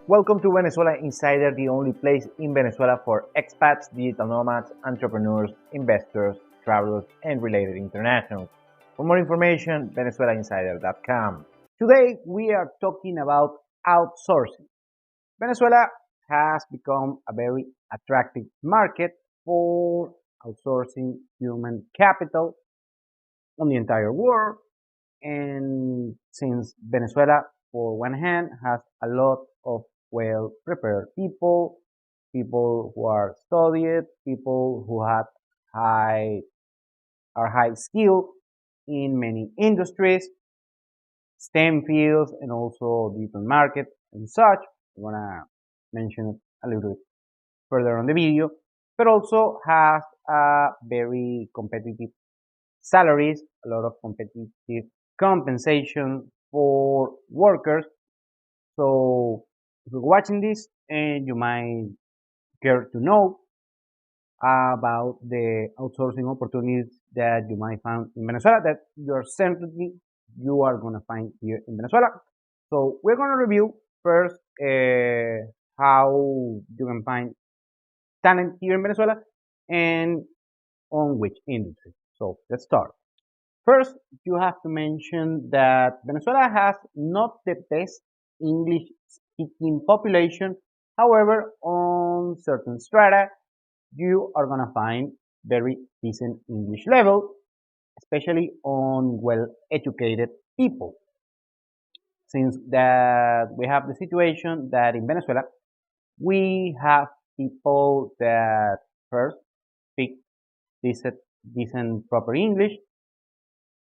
Welcome to Venezuela Insider, the only place in Venezuela for expats, digital nomads, entrepreneurs, investors, travelers, and related internationals. For more information, venezuelainsider.com. Today we are talking about outsourcing. Venezuela has become a very attractive market for outsourcing human capital on the entire world. And since Venezuela, for one hand, has a lot of well prepared people, people who are studied, people who have high are high skilled in many industries, STEM fields, and also digital market and such. I'm gonna mention it a little bit further on the video, but also has a very competitive salaries, a lot of competitive compensation for workers. So if you're watching this and you might care to know about the outsourcing opportunities that you might find in Venezuela that you're certainly you are going to find here in Venezuela. So we're going to review first how you can find talent here in Venezuela and on which industry. So let's start. First, you have to mention that Venezuela has not the best English speaking population. However, on certain strata, you are going to find very decent English level, especially on well educated people. Since that we have the situation that in Venezuela, we have people that first speak decent proper English,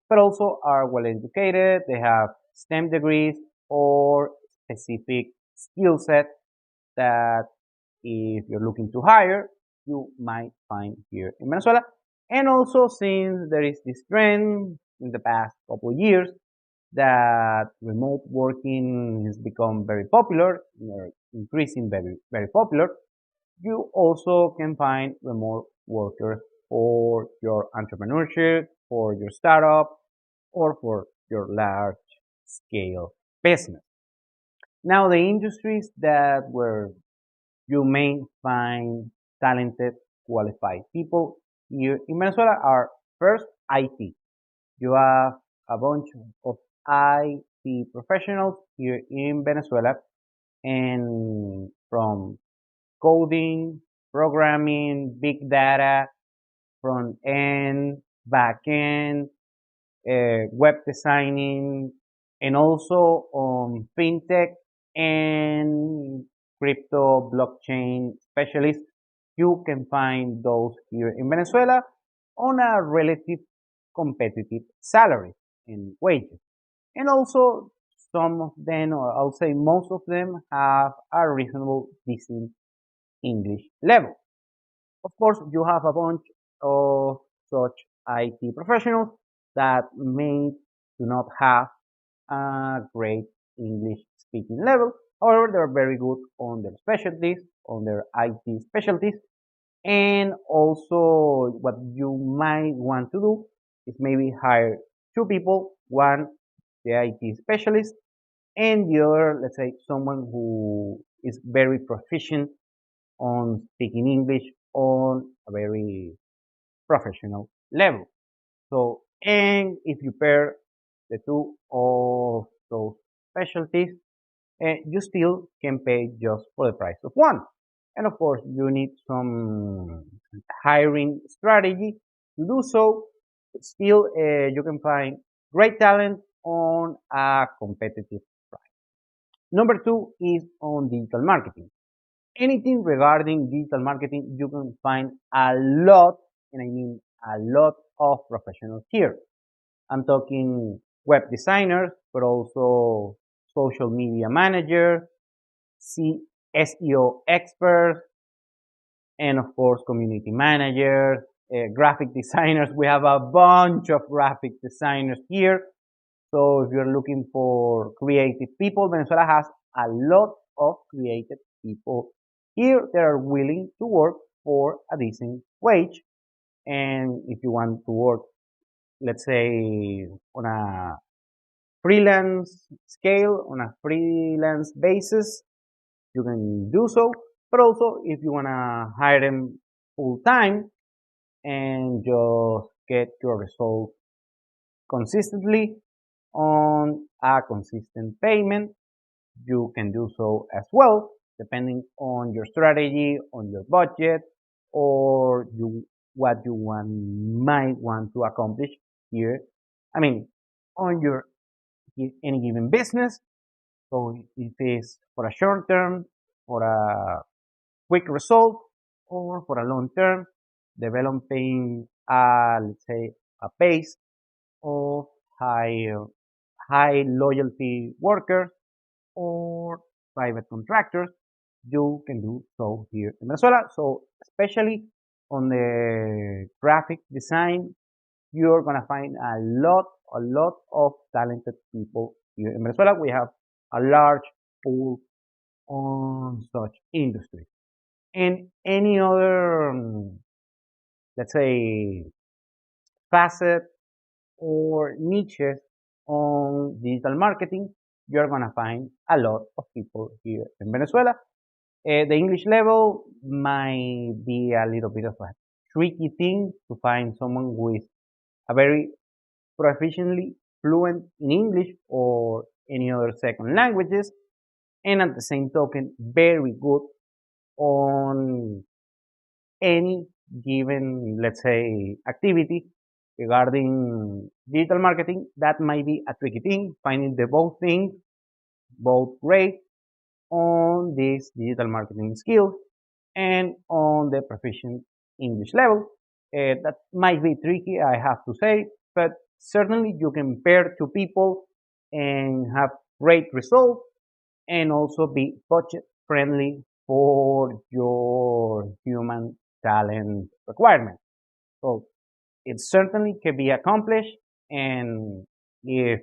but also are well educated, they have STEM degrees or specific skill set that if you're looking to hire, you might find here in Venezuela. And also since there is this trend in the past couple of years that remote working has become very popular, increasing very popular, you also can find remote workers for your entrepreneurship, for your startup, or for your large scale business. Now, the industries that where you may find talented, qualified people here in Venezuela are first IT. You have a bunch of IT professionals here in Venezuela, and from coding, programming, big data, front end, back end, web designing, and also on fintech and crypto blockchain specialists. You can find those here in Venezuela on a relative competitive salary and wages. And also some of them, or I'll say most of them, have a reasonable decent English level. Of course, you have a bunch of such IT professionals that may do not have a great English speaking level. However, they're very good on their specialties, on their IT specialties. And also what you might want to do is maybe hire two people, one the IT specialist and the other, let's say, someone who is very proficient on speaking English on a very professional level. So, and if you pair the two of those specialties, you still can pay just for the price of one. And of course, you need some hiring strategy to do so. Still, you can find great talent on a competitive price. Number two is on digital marketing. Anything regarding digital marketing, you can find a lot, and I mean a lot of professionals here. I'm talking web designers, but also social media managers, SEO experts, and of course community managers, graphic designers. We have a bunch of graphic designers here. So if you're looking for creative people, Venezuela has a lot of creative people here that are willing to work for a decent wage. And if you want to work, let's say on a freelance scale, on a freelance basis, you can do so. But also, if you want to hire them full time and just get your results consistently on a consistent payment, you can do so as well, depending on your strategy, on your budget, or what you might want to accomplish here. I mean, on your any given business. So if it's for a short term, for a quick result, or for a long term, developing let's say a base of high high loyalty workers or private contractors, you can do so here in Venezuela. So especially on the graphic design, you're gonna find a lot of talented people here in Venezuela. We have a large pool on such industry. And any other, let's say, facet or niches on digital marketing, you're gonna find a lot of people here in Venezuela. The English level might be a little bit of a tricky thing to find someone who is a very proficiently fluent in English or any other second languages, and at the same token, very good on any given, let's say, activity regarding digital marketing. That might be a tricky thing, finding the both things, both great on this digital marketing skill and on the proficient English level. That might be tricky, I have to say, but certainly you can pair two people and have great results and also be budget friendly for your human talent requirements. So it certainly can be accomplished, and if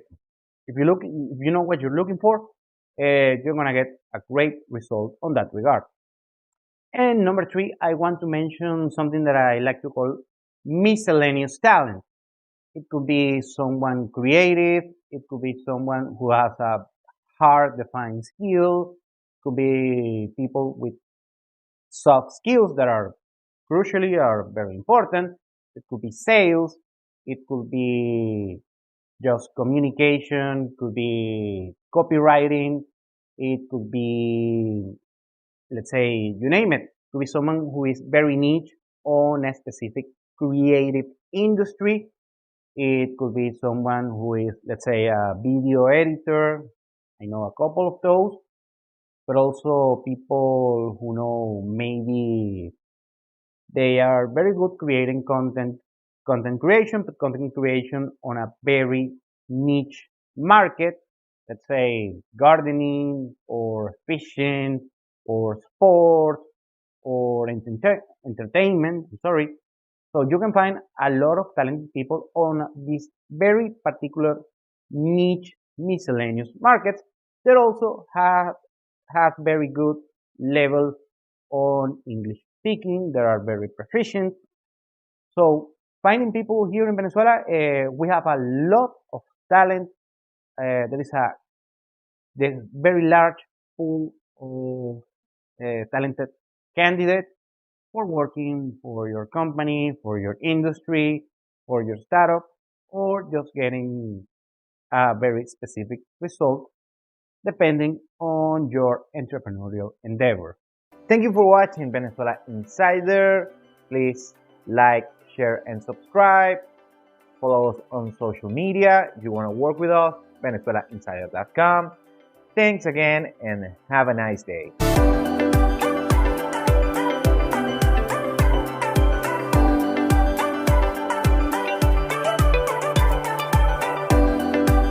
you know what you're looking for, you're gonna get a great result on that regard. And number three, I want to mention something that I like to call miscellaneous talent. It could be someone creative. It could be someone who has a hard defined skill. It could be people with soft skills that are crucially are very important. It could be sales. It could be just communication. Could be copywriting. It could be, let's say, you name it. Could be someone who is very niche on a specific creative industry. It could be someone who is, let's say, a video editor. I know a couple of those, but also people who know maybe they are very good creating content creation, but content creation on a very niche market. Let's say gardening or fishing or sports or entertainment. Sorry. So you can find a lot of talented people on these very particular niche miscellaneous markets that also have very good levels on English speaking. They are very proficient. So finding people here in Venezuela, we have a lot of talent. There is a very large pool of talented candidates for working for your company, for your industry, for your startup, or just getting a very specific result depending on your entrepreneurial endeavor. Thank you for watching Venezuela Insider. Please like, share, and subscribe. Follow us on social media. If you want to work with us, VenezuelaInsider.com. Thanks again and have a nice day.